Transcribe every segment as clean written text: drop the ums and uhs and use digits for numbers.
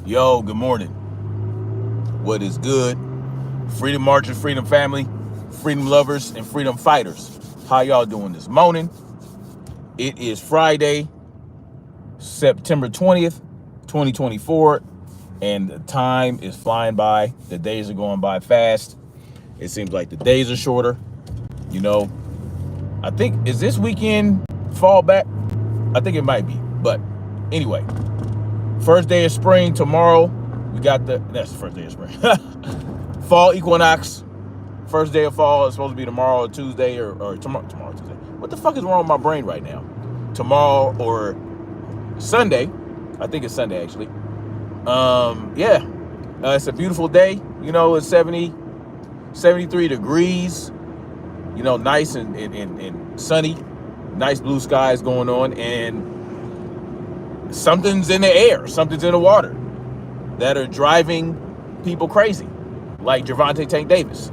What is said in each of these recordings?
Yo, good morning. What is good? Freedom marchers, freedom family, freedom lovers, and freedom fighters. How y'all doing this morning? It is Friday, September 20th, 2024, and the time is flying by. The days are going by fast. It seems like the days are shorter. You know, I think, is this weekend fall back? I think it might be. But anyway, first day of spring tomorrow. We got that's the first day of spring. Fall equinox. First day of fall is supposed to be tomorrow or Tuesday or tomorrow Tuesday. What the fuck is wrong with my brain right now? Tomorrow or Sunday. I think it's Sunday actually. Yeah. It's a beautiful day. You know, it's 73 degrees. You know, nice and sunny. Nice blue skies going on, and something's in the air, something's in the water that are driving people crazy, like Gervonte Tank Davis,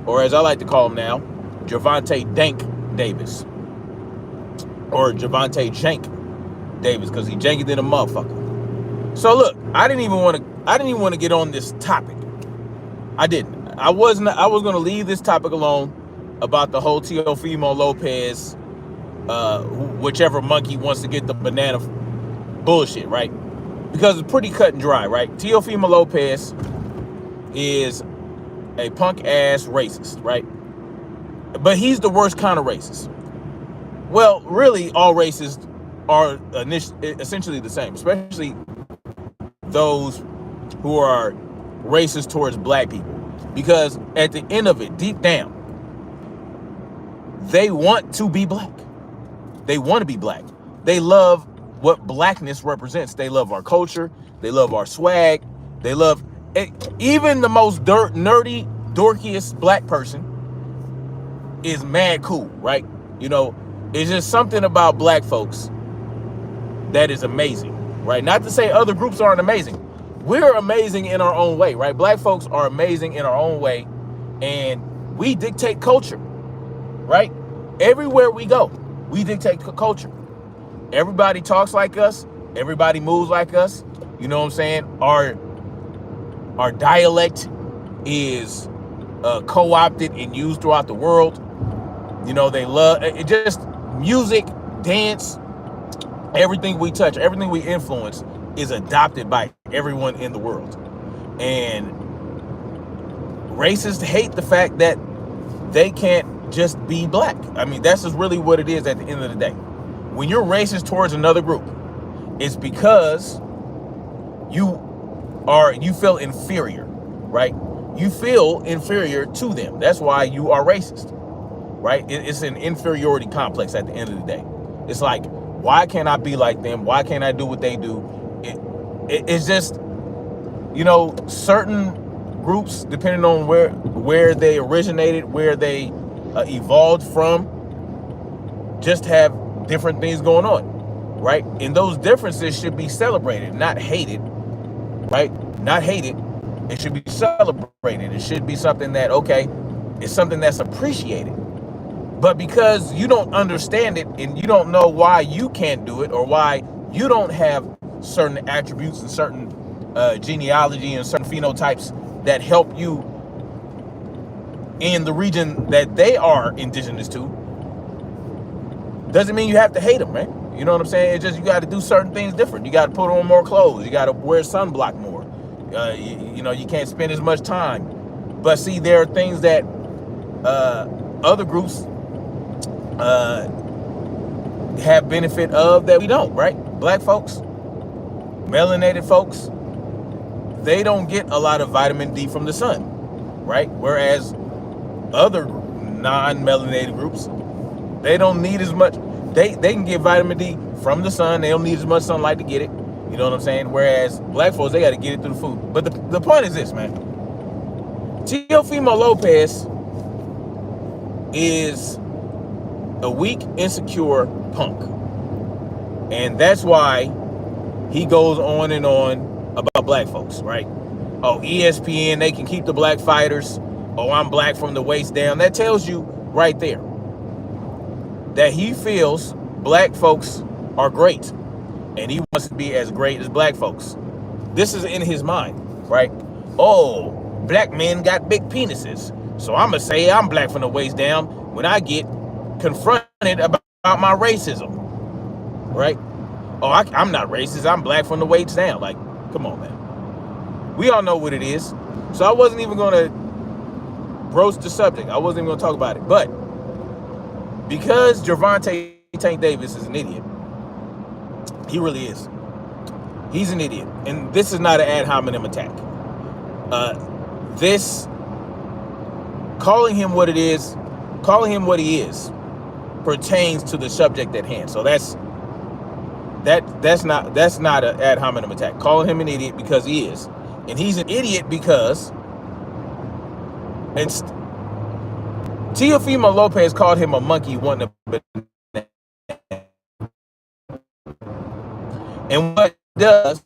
or as I like to call him now, Gervonte Dank Davis, or Gervonte Jank Davis, because he janky than a motherfucker. So look, I didn't even want to get on this topic. I didn't. I was going to leave this topic alone about the whole Tio Fimo Lopez, whichever monkey wants to get the banana bullshit, right? Because it's pretty cut and dry, right? Tio Fimo Lopez is a punk ass racist, right? But he's the worst kind of racist. Well, really, all racists are essentially the same, especially those who are racist towards black people. Because at the end of it, deep down, they want to be black. They want to be black. They love what blackness represents. They love our culture. They love our swag. They love it. Even the most nerdy, dorkiest black person is mad cool, right? You know, it's just something about black folks that is amazing, right? Not to say other groups aren't amazing. We're amazing in our own way, right? Black folks are amazing in our own way, and we dictate culture, right? Everywhere we go, we dictate culture. Everybody talks like us. Everybody moves like us. You know what I'm saying? Our dialect is co-opted and used throughout the world. You know, they love it. Just music, dance, everything we touch, everything we influence is adopted by everyone in the world. And racists hate the fact that they can't just be black. I mean, that's just really what it is at the end of the day. When you're racist towards another group, it's because you feel inferior, right? You feel inferior to them. That's why you are racist, right? It's an inferiority complex at the end of the day. It's like, why can't I be like them? Why can't I do what they do? It's just, you know, certain groups, depending on where they originated, where they evolved from, just have different things going on, right? And those differences should be celebrated, not hated, right? Not hated. It should be celebrated. It should be something that, okay, it's something that's appreciated. But because you don't understand it and you don't know why you can't do it, or why you don't have certain attributes and certain genealogy and certain phenotypes that help you in the region that they are indigenous to, doesn't mean you have to hate them, man. You know what I'm saying? It's just you got to do certain things different. You got to put on more clothes. You got to wear sunblock more. You know, you can't spend as much time. But see, there are things that other groups have benefit of that we don't, right? Black folks, melanated folks, they don't get a lot of vitamin D from the sun, right? Whereas other non-melanated groups, they don't need as much. They can get vitamin D from the sun. They don't need as much sunlight to get it. You know what I'm saying? Whereas black folks, they got to get it through the food. But the point is this, man. Tio Fimo Lopez is a weak, insecure punk. And that's why he goes on and on about black folks, right? Oh, ESPN, they can keep the black fighters. Oh, I'm black from the waist down. That tells you right there that he feels black folks are great, and he wants to be as great as black folks. this is in his mind, right? Oh, black men got big penises, so I'm gonna say I'm black from the waist down when I get confronted about my racism, right? Oh, I'm not racist. I'm black from the waist down. Like, come on, man. We all know what it is. So I wasn't even gonna broach the subject. I wasn't even gonna talk about it. But because Gervonte Tank Davis is an idiot, he really is. He's an idiot, and this is not an ad hominem attack. This calling him what it is, calling him what he is, pertains to the subject at hand. So that's not an ad hominem attack. Calling him an idiot because he is, and he's an idiot because Tio Fimo Lopez called him a monkey wanting a banana. And what it does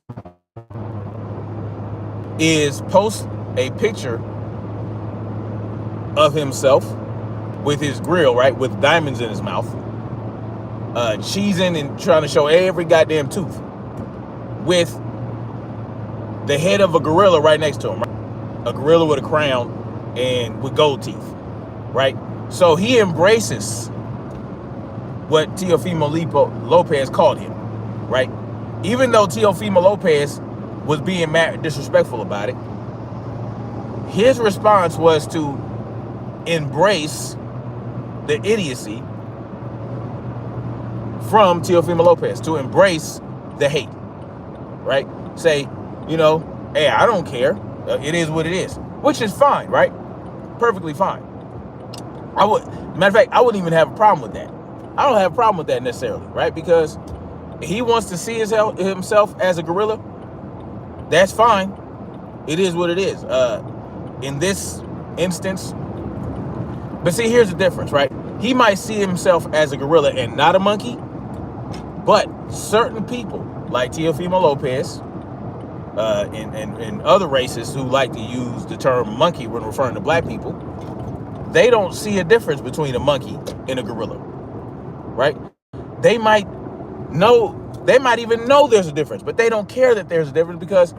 is post a picture of himself with his grill, right, with diamonds in his mouth, cheesing and trying to show every goddamn tooth, with the head of a gorilla right next to him, right? A gorilla with a crown and with gold teeth, right? So he embraces what Tio Fimo Lopez called him, right? Even though Tio Fimo Lopez was being disrespectful about it, his response was to embrace the idiocy from Tio Fimo Lopez, to embrace the hate, right? Say, you know, hey, I don't care. It is what it is, which is fine, right? Perfectly fine. Matter of fact, I wouldn't even have a problem with that. I don't have a problem with that necessarily, right? Because he wants to see himself as a gorilla. That's fine. It is what it is. In this instance, but see, here's the difference, right? He might see himself as a gorilla and not a monkey, but certain people like Tio Fimo Lopez and other racists who like to use the term monkey when referring to black people, they don't see a difference between a monkey and a gorilla, right? They might even know there's a difference, but they don't care that there's a difference, because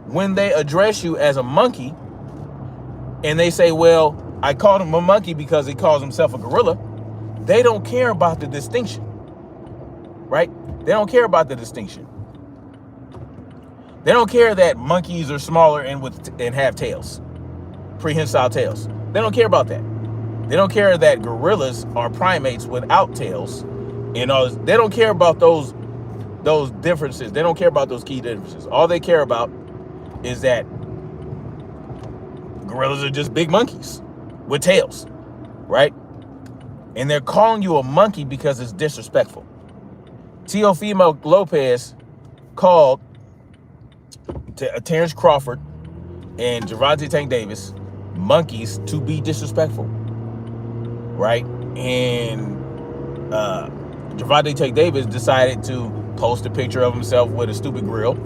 when they address you as a monkey and they say, well, I called him a monkey because he calls himself a gorilla, they don't care about the distinction, right? They don't care about the distinction. They don't care that monkeys are smaller and have tails, prehensile tails. They don't care about that. They don't care that gorillas are primates without tails. They don't care about those differences. They don't care about those key differences. All they care about is that gorillas are just big monkeys with tails, right? And they're calling you a monkey because it's disrespectful. Tio Fimo Lopez called Terrence Crawford and Gervonte Tank Davis monkeys to be disrespectful, right? And Gervonte Tank Davis decided to post a picture of himself with a stupid grill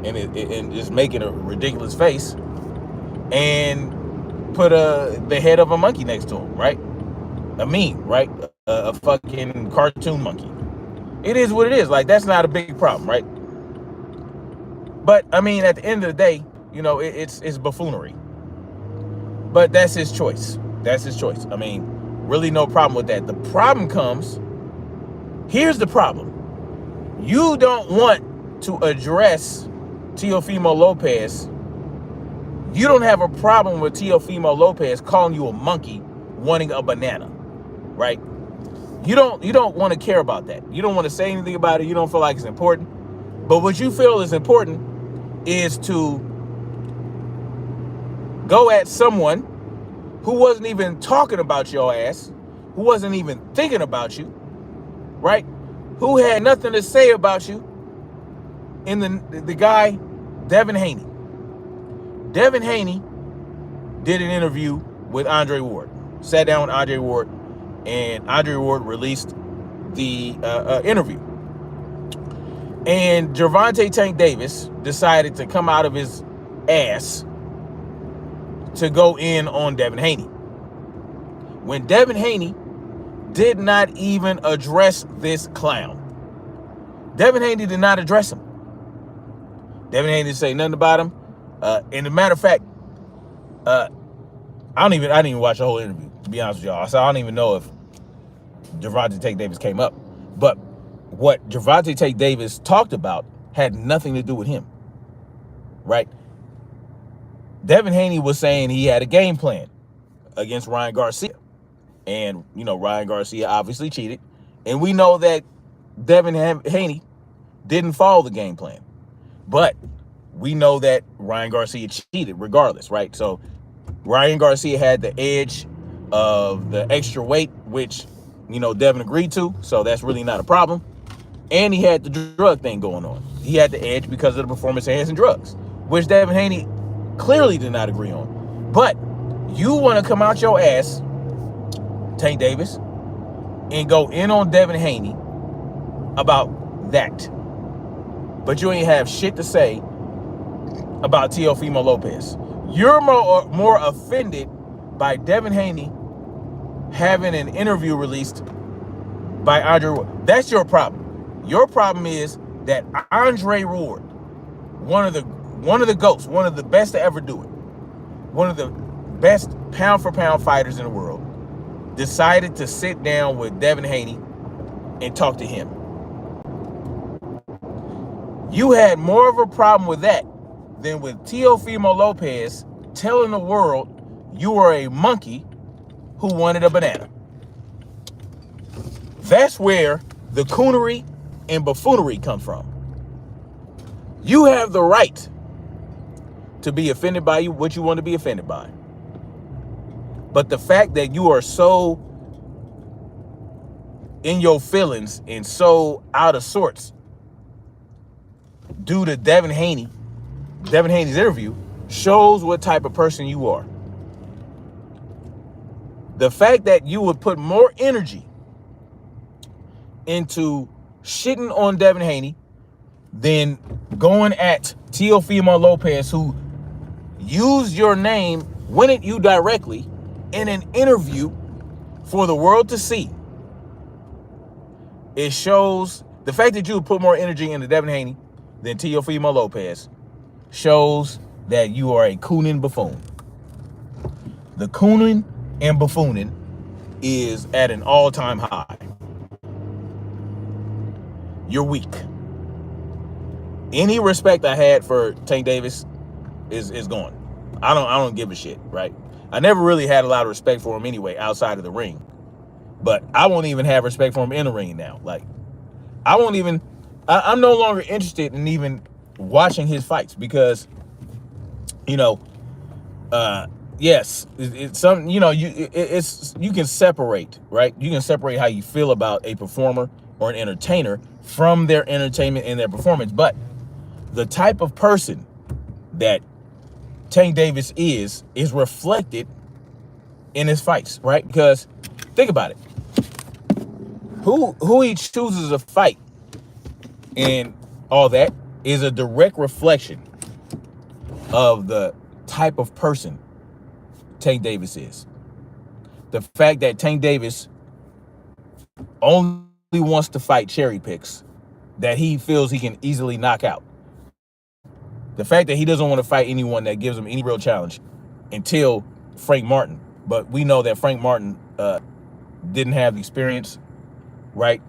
and just making a ridiculous face, and put the head of a monkey next to him, right? A meme, right? A fucking cartoon monkey. It is what it is. Like, that's not a big problem, right? But I mean, at the end of the day, you know, it's buffoonery. But that's his choice. That's his choice. I mean, really no problem with that. The problem comes, here's the problem. You don't want to address Tio Fimo Lopez. You don't have a problem with Tio Fimo Lopez calling you a monkey wanting a banana, right? You don't want to care about that. You don't want to say anything about it. You don't feel like it's important. But what you feel is important is to go at someone who wasn't even talking about your ass, who wasn't even thinking about you, right? Who had nothing to say about you, in the guy, Devin Haney. Devin Haney did an interview with Andre Ward, sat down with Andre Ward, and Andre Ward released the interview. And Gervonte Tank Davis decided to come out of his ass to go in on Devin Haney, when Devin Haney did not even address this clown. Devin Haney did not address him. Devin Haney didn't say nothing about him. And as a matter of fact, I didn't even watch the whole interview, to be honest with y'all. So I don't even know if Gervonte Tank Davis came up. But what Gervonte Tank Davis talked about had nothing to do with him, right? Devin Haney was saying he had a game plan against Ryan Garcia. And, Ryan Garcia obviously cheated. And we know that Devin Haney didn't follow the game plan. But we know that Ryan Garcia cheated regardless, right? So Ryan Garcia had the edge of the extra weight, which, Devin agreed to. So that's really not a problem. And he had the drug thing going on. He had the edge because of the performance-enhancing drugs, which Devin Haney clearly did not agree on. But you want to come out your ass, Tank Davis, and go in on Devin Haney about that. But you ain't have shit to say about Tio Fimo Lopez. You're more offended by Devin Haney having an interview released by Andre Ward. That's your problem. Your problem is that Andre Ward, one of the GOATs, one of the best to ever do it, one of the best pound-for-pound fighters in the world, decided to sit down with Devin Haney and talk to him. You had more of a problem with that than with Tio Fimo Lopez telling the world you were a monkey who wanted a banana. That's where the coonery and buffoonery come from. You have the right to be offended by what you want to be offended by. But the fact that you are so in your feelings and so out of sorts due to Devin Haney's interview shows what type of person you are. The fact that you would put more energy into shitting on Devin Haney than going at Tio Fimo Lopez, who used your name, went at you directly in an interview for the world to see. It shows the fact that you would put more energy into Devin Haney than Tio Fimo Lopez shows that you are a coonin buffoon. The coonin and baffoonin is at an all-time high. You're weak. Any respect I had for Tank Davis is gone. I don't give a shit, right? I never really had a lot of respect for him anyway outside of the ring. But I won't even have respect for him in the ring now. Like, I'm no longer interested in even watching his fights because, yes, it's something, you can separate, right? You can separate how you feel about a performer or an entertainer from their entertainment and their performance. But the type of person that Tank Davis is reflected in his fights, right? Because think about it. Who he chooses to fight and all that is a direct reflection of the type of person Tank Davis is. The fact that Tank Davis only wants to fight cherry picks that he feels he can easily knock out. The fact that he doesn't want to fight anyone that gives him any real challenge until Frank Martin. But we know that Frank Martin didn't have the experience, right,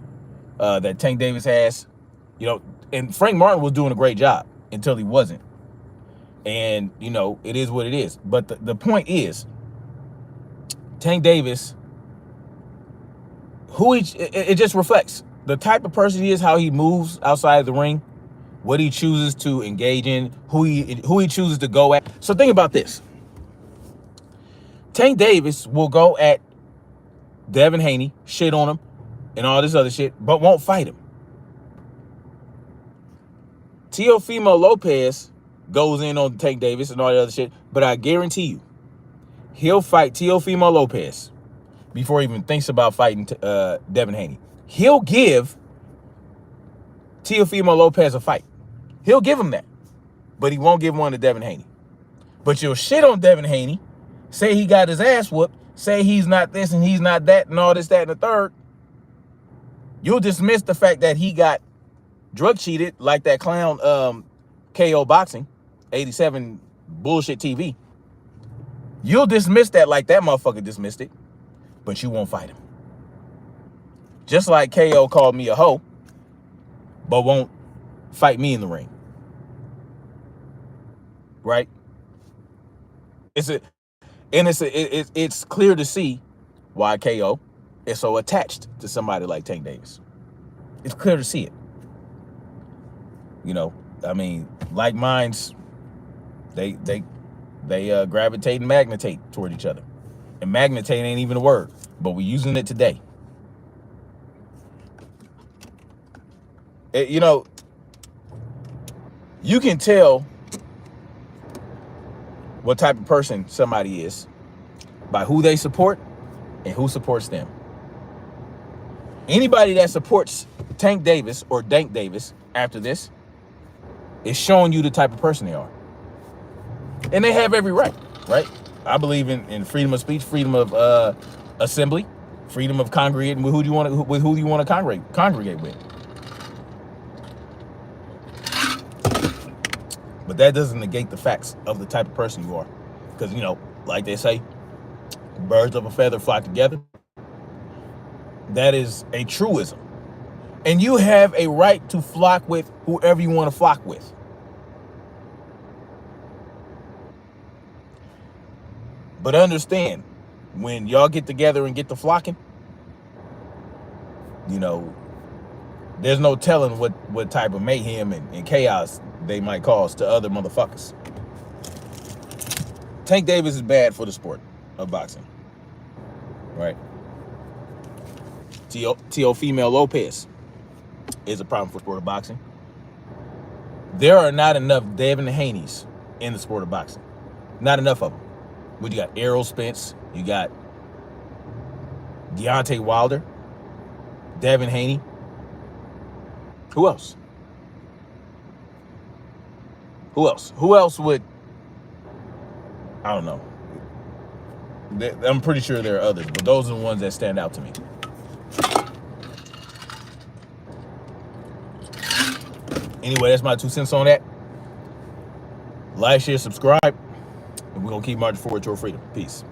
that Tank Davis has. And Frank Martin was doing a great job until he wasn't. And, it is what it is. But the point is, Tank Davis, it just reflects the type of person he is, how he moves outside of the ring, what he chooses to engage in, who he chooses to go at. So think about this. Tank Davis will go at Devin Haney, shit on him, and all this other shit, but won't fight him. Tio Fimo Lopez goes in on Tank Davis and all that other shit, but I guarantee you, he'll fight Tio Fimo Lopez before he even thinks about fighting Devin Haney. He'll give Tio Fimo Lopez a fight. He'll give him that, but he won't give one to Devin Haney. But you'll shit on Devin Haney, say he got his ass whooped, say he's not this and he's not that and all this, that, and the third. You'll dismiss the fact that he got drug cheated like that clown KO Boxing, 87 bullshit TV, you'll dismiss that like that motherfucker dismissed it, but you won't fight him. Just like KO called me a hoe, but won't fight me in the ring. Right? It's clear to see why KO is so attached to somebody like Tank Davis. It's clear to see it. You know, I mean, like minds, they gravitate and magnetate toward each other. And magnetate ain't even a word, but we're using it today. You know, you can tell what type of person somebody is by who they support and who supports them. Anybody that supports Tank Davis or Dank Davis after this is showing you the type of person they are. And they have every right, right? I believe in freedom of speech, freedom of assembly, freedom of congregating with who you want to congregate with. But that doesn't negate the facts of the type of person you are. Because, you know, like they say, birds of a feather flock together. That is a truism. And you have a right to flock with whoever you want to flock with. But understand, when y'all get together and get to flocking, you know, there's no telling what type of mayhem and chaos they might cause to other motherfuckers. Tank Davis is bad for the sport of boxing. Right? Tio Fimo Lopez is a problem for the sport of boxing. There are not enough Devin Haneys in the sport of boxing. Not enough of them. But you got Errol Spence, you got Deontay Wilder, Devin Haney. Who else? Who else? Who else would? I don't know. I'm pretty sure there are others, but those are the ones that stand out to me. Anyway, that's my 2 cents on that. Like, share, subscribe, and we're going to keep marching forward toward freedom. Peace.